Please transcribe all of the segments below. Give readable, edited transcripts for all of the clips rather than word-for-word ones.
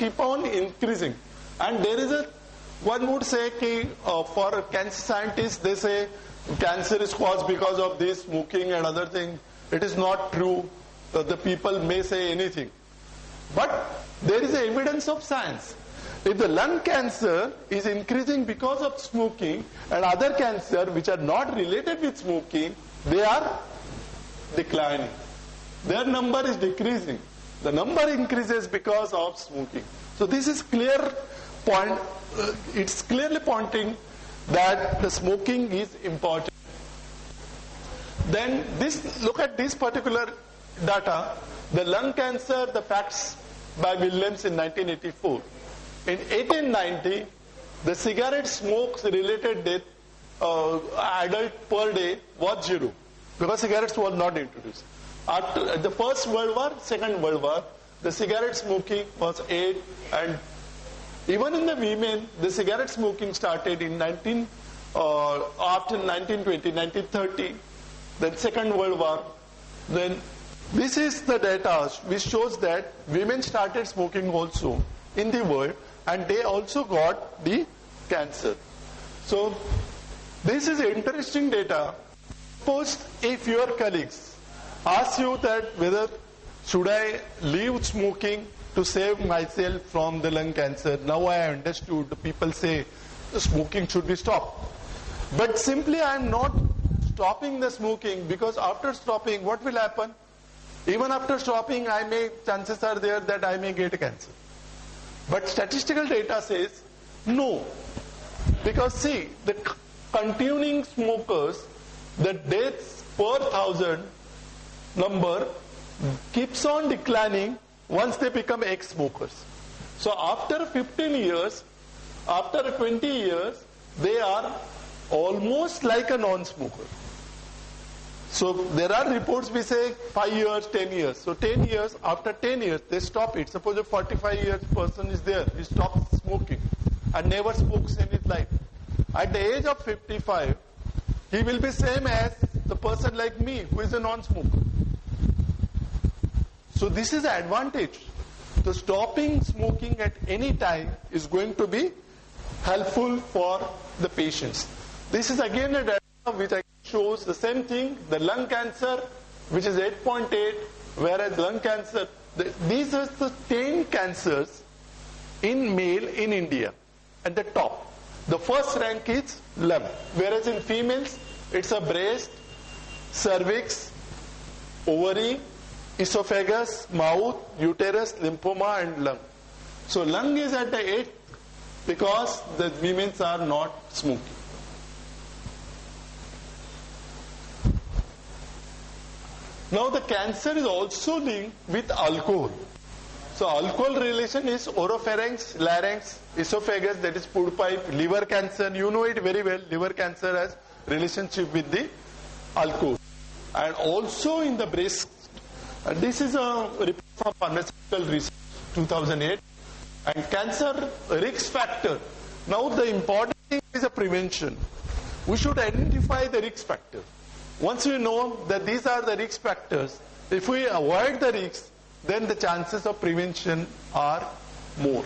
keep on increasing. And there is one would say for cancer scientists, they say cancer is caused because of this smoking and other thing. It is not true. The people may say anything. But there is evidence of science. If the lung cancer is increasing because of smoking and other cancer which are not related with smoking, they are declining. Their number is decreasing. The number increases because of smoking. So this is clear point. It's clearly pointing that the smoking is important. Then look at this particular data. The lung cancer, the facts by Williams in 1984. In 1890, the cigarette smokes related death adult per day was 0 because cigarettes were not introduced. After the First World War, Second World War, the cigarette smoking was 8, and even in the women, the cigarette smoking started in after 1920, 1930, then Second World War. Then this is the data which shows that women started smoking also in the world, and they also got the cancer. So this is interesting data. Suppose if your colleagues ask you that whether should I leave smoking to save myself from the lung cancer, now I understood the people say the smoking should be stopped. But simply I am not stopping the smoking, because after stopping what will happen? Even after stopping, chances are there that I may get cancer. But statistical data says no. Because see, the continuing smokers, the deaths per thousand number keeps on declining once they become ex-smokers. So after 15 years, after 20 years, they are almost like a non-smoker. So there are reports we say 5 years, 10 years. So 10 years, after 10 years, they stop it. Suppose a 45-year person is there, he stops smoking and never smokes in his life. At the age of 55, he will be same as the person like me who is a non-smoker. So this is the advantage. So stopping smoking at any time is going to be helpful for the patients. This is again a data which shows the same thing, the lung cancer, which is 8.8, whereas lung cancer, these are the 10 cancers in male in India at the top. The first rank is lung, whereas in females, it's a breast, cervix, ovary, esophagus, mouth, uterus, lymphoma, and lung. So lung is at the 8th because the women are not smoking. Now the cancer is also linked with alcohol. So alcohol relation is oropharynx, larynx, esophagus, that is food pipe, liver cancer. You know it very well. Liver cancer has relationship with the alcohol. And also in the breast. This is a report from Pharmaceutical Research 2008. And cancer risk factor. Now the important thing is a prevention. We should identify the risk factor. Once we know that these are the risk factors, if we avoid the risks, then the chances of prevention are more.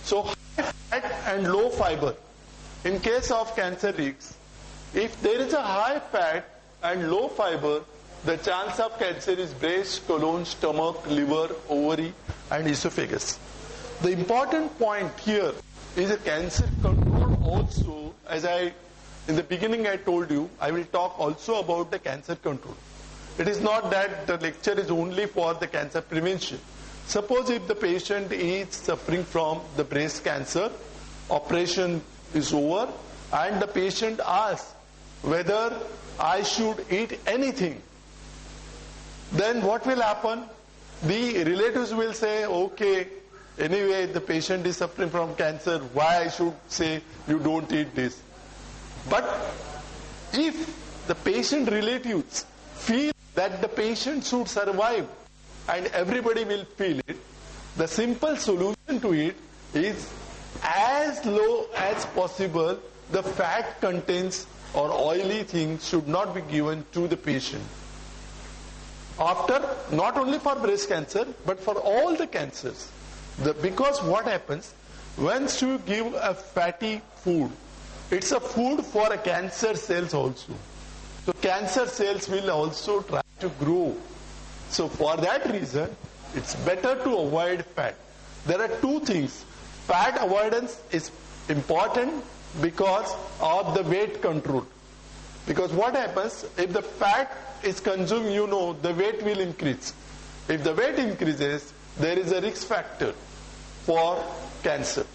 So high fat and low fiber. In case of cancer risks, if there is a high fat and low fiber, the chance of cancer is breast, colon, stomach, liver, ovary, and esophagus. The important point here is a cancer control also, as in the beginning I told you, I will talk also about the cancer control. It is not that the lecture is only for the cancer prevention. Suppose if the patient is suffering from the breast cancer, operation is over, and the patient asks whether I should eat anything, then what will happen? The relatives will say, okay, anyway the patient is suffering from cancer, why I should say you don't eat this? But if the patient relatives feel that the patient should survive and everybody will feel it, the simple solution to it is as low as possible the fat contents or oily things should not be given to the patient. After, not only for breast cancer, but for all the cancers. Because what happens, once you give a fatty food, it's a food for a cancer cells also. So cancer cells will also try to grow. So for that reason, it's better to avoid fat. There are two things. Fat avoidance is important because of the weight control. Because what happens, if the fat is consumed, the weight will increase. If the weight increases, there is a risk factor for cancer,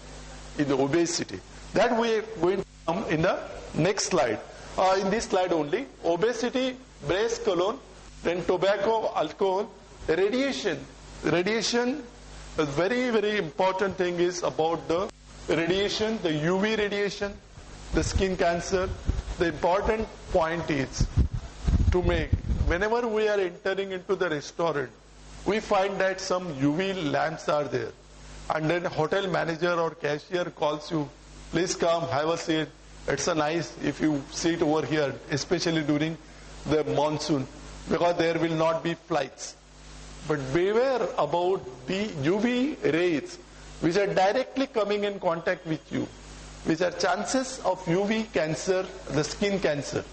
in the obesity. That we are going to come in the next slide. In this slide only, obesity, breast, colon, then tobacco, alcohol, radiation. Radiation, a very, very important thing is about the radiation, the UV radiation, the skin cancer. The important point is to make, whenever we are entering into the restaurant, we find that some UV lamps are there. And then hotel manager or cashier calls you, please come, have a seat. It's a nice if you sit over here, especially during the monsoon, because there will not be flights. But beware about the UV rays, which are directly coming in contact with you, which are chances of UV cancer, the skin cancer.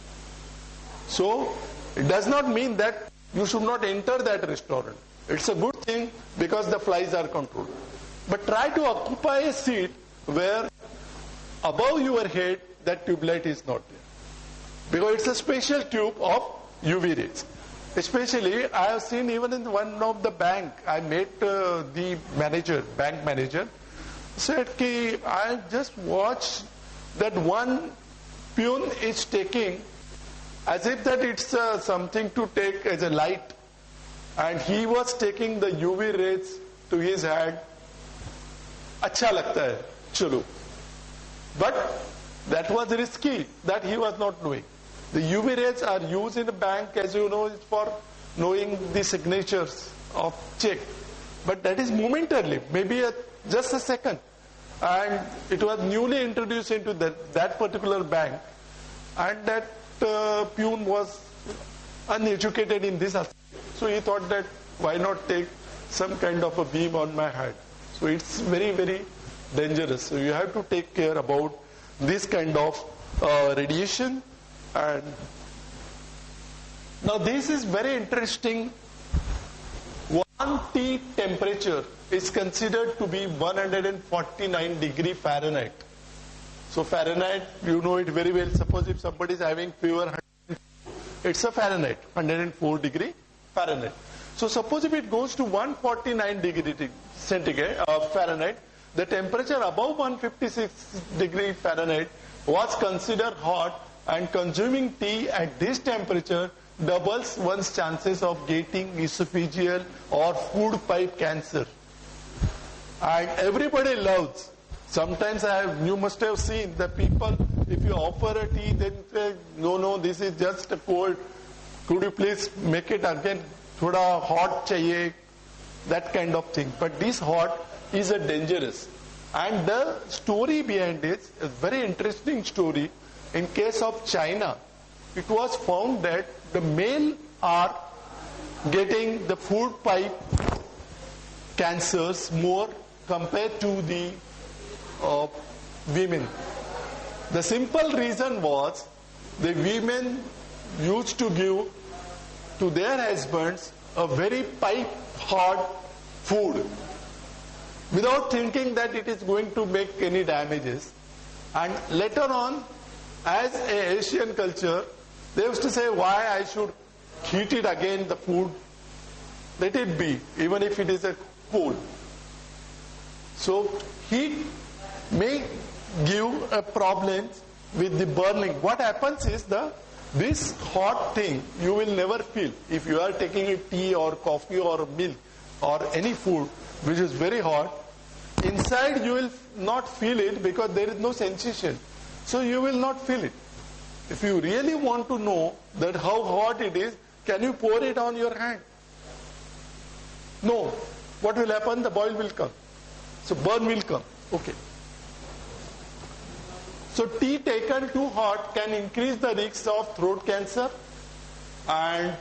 So, it does not mean that you should not enter that restaurant. It's a good thing because the flies are controlled. But try to occupy a seat where above your head that tube light is not there. Because it's a special tube of UV rays. Especially, I have seen even in one of the bank, I met the bank manager, said, I just watched that one peon is taking as if that it's something to take as a light. And he was taking the UV rays to his hand. Acha lagta hai, chalo. But that was risky, that he was not knowing. The UV rays are used in a bank, as you know, for knowing the signatures of check. But that is momentarily, maybe just a second. And it was newly introduced into that particular bank. And that peon was uneducated in this aspect. So he thought that why not take some kind of a beam on my head. So it's very, very dangerous. So you have to take care about this kind of radiation. And now this is very interesting. 1T temperature is considered to be 149 degree Fahrenheit. So Fahrenheit, you know it very well. Suppose if somebody is having fever, it's a Fahrenheit, 104 degree Fahrenheit. So suppose if it goes to 149 degree centigrade Fahrenheit, the temperature above 156 degree Fahrenheit was considered hot, and consuming tea at this temperature doubles one's chances of getting esophageal or food pipe cancer. And everybody loves. Sometimes you must have seen the people, if you offer a tea, then say, no, this is just a cold. Could you please make it again, thoda hot chahiye, that kind of thing. But this hot is a dangerous. And the story behind it is a very interesting story. In case of China, it was found that the male are getting the food pipe cancers more compared to the women. The simple reason was the women used to give to their husbands a very pipe hot food without thinking that it is going to make any damages. And later on, as an Asian culture, they used to say, why I should heat it again, the food? Let it be, even if it is a cold. So heat may give a problem with the burning. What happens is this hot thing you will never feel. If you are taking a tea or coffee or milk or any food which is very hot, inside you will not feel it because there is no sensation. So you will not feel it. If you really want to know that how hot it is, can you pour it on your hand? No. What will happen? The boil will come. So burn will come. Okay. So tea taken too hot can increase the risk of throat cancer, and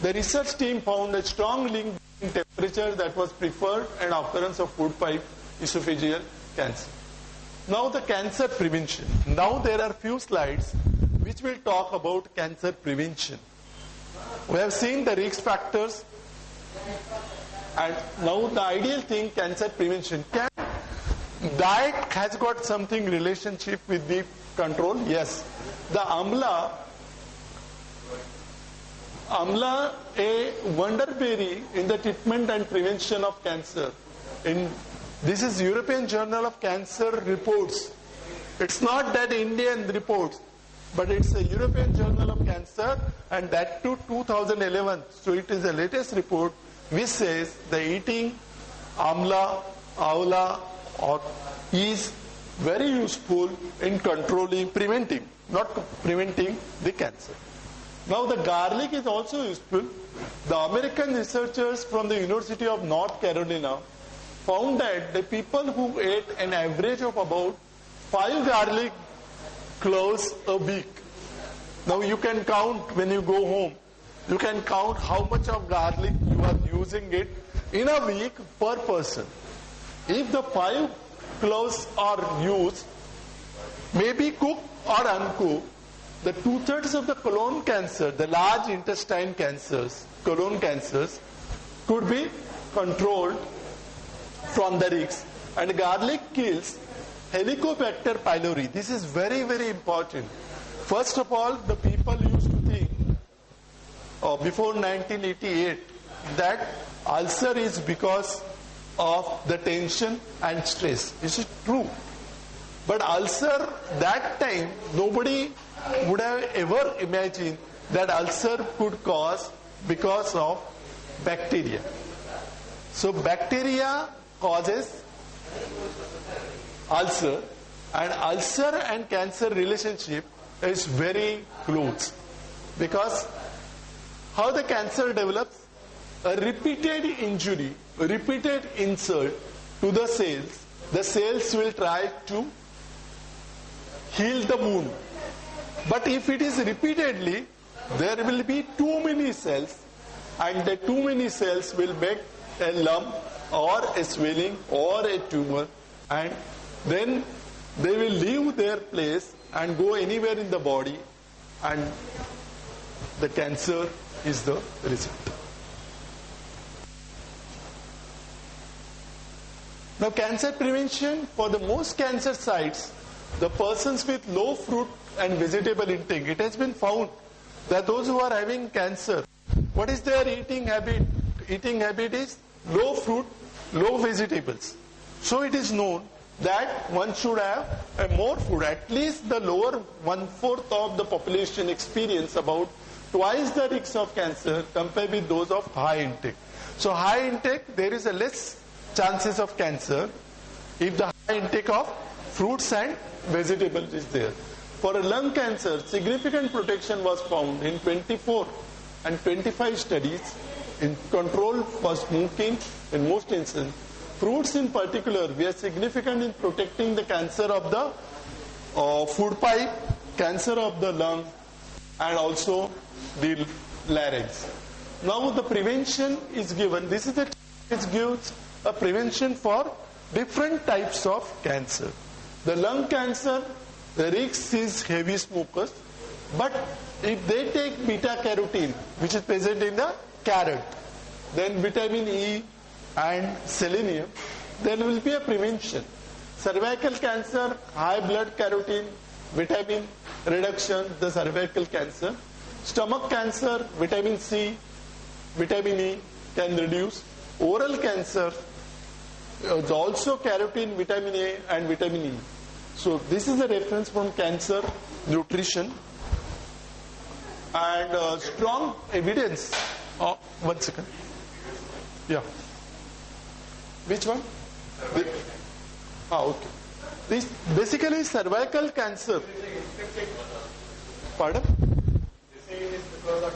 the research team found a strong link temperature that was preferred and occurrence of food pipe esophageal cancer. Now the cancer prevention. Now there are few slides which will talk about cancer prevention. We have seen the risk factors, and now the ideal thing, cancer prevention. Diet has got something relationship with the control? Yes. The amla, a wonderberry in the treatment and prevention of cancer. This is European Journal of Cancer reports. It's not that Indian reports, but it's a European Journal of Cancer, and that too 2011. So it is the latest report which says the eating amla, avla is very useful in controlling, preventing, not preventing the cancer. Now the garlic is also useful. The American researchers from the University of North Carolina found that the people who ate an average of about 5 garlic cloves a week. Now you can count when you go home. You can count how much of garlic you are using it in a week per person. If the 5 cloves are used, maybe cooked or uncooked, the 2/3 of the colon cancer, the large intestine cancers, colon cancers, could be controlled from the risks. And garlic kills Helicobacter pylori. This is very, very important. First of all, the people used to think before 1988 that ulcer is because of the tension and stress. Is it true? But ulcer, that time, nobody would have ever imagined that ulcer could cause because of bacteria. So bacteria causes ulcer, and ulcer and cancer relationship is very close, because how the cancer develops, a repeated injury, a repeated insult to the cells will try to heal the wound. But if it is repeatedly, there will be too many cells, and the too many cells will make a lump or a swelling or a tumor, and then they will leave their place and go anywhere in the body, and the cancer is the result. Now, cancer prevention, for the most cancer sites, the persons with low fruit and vegetable intake, it has been found that those who are having cancer, what is their eating habit? Eating habit is low fruit, low vegetables. So it is known that one should have more food. At least the lower 1/4 of the population experience about twice the risk of cancer compared with those of high intake. So high intake, there is a less chances of cancer if the high intake of fruits and vegetables is there. For a lung cancer, significant protection was found in 24 and 25 studies in control for smoking in most instances. Fruits in particular were significant in protecting the cancer of the food pipe, cancer of the lung, and also the larynx. Now the prevention is given. This is it gives a prevention for different types of cancer. The lung cancer, the risk is heavy smokers, but if they take beta carotene, which is present in the carrot, then vitamin E and selenium, there will be a prevention. Cervical cancer, high blood carotene, vitamin reduction, the cervical cancer. Stomach cancer, vitamin C, vitamin E can reduce. Oral cancer, also carotene, vitamin A and vitamin E. So this is a reference from Cancer Nutrition, and strong evidence. One second. Yeah. Which one? Okay. This basically cervical cancer. Pardon? They say it is because of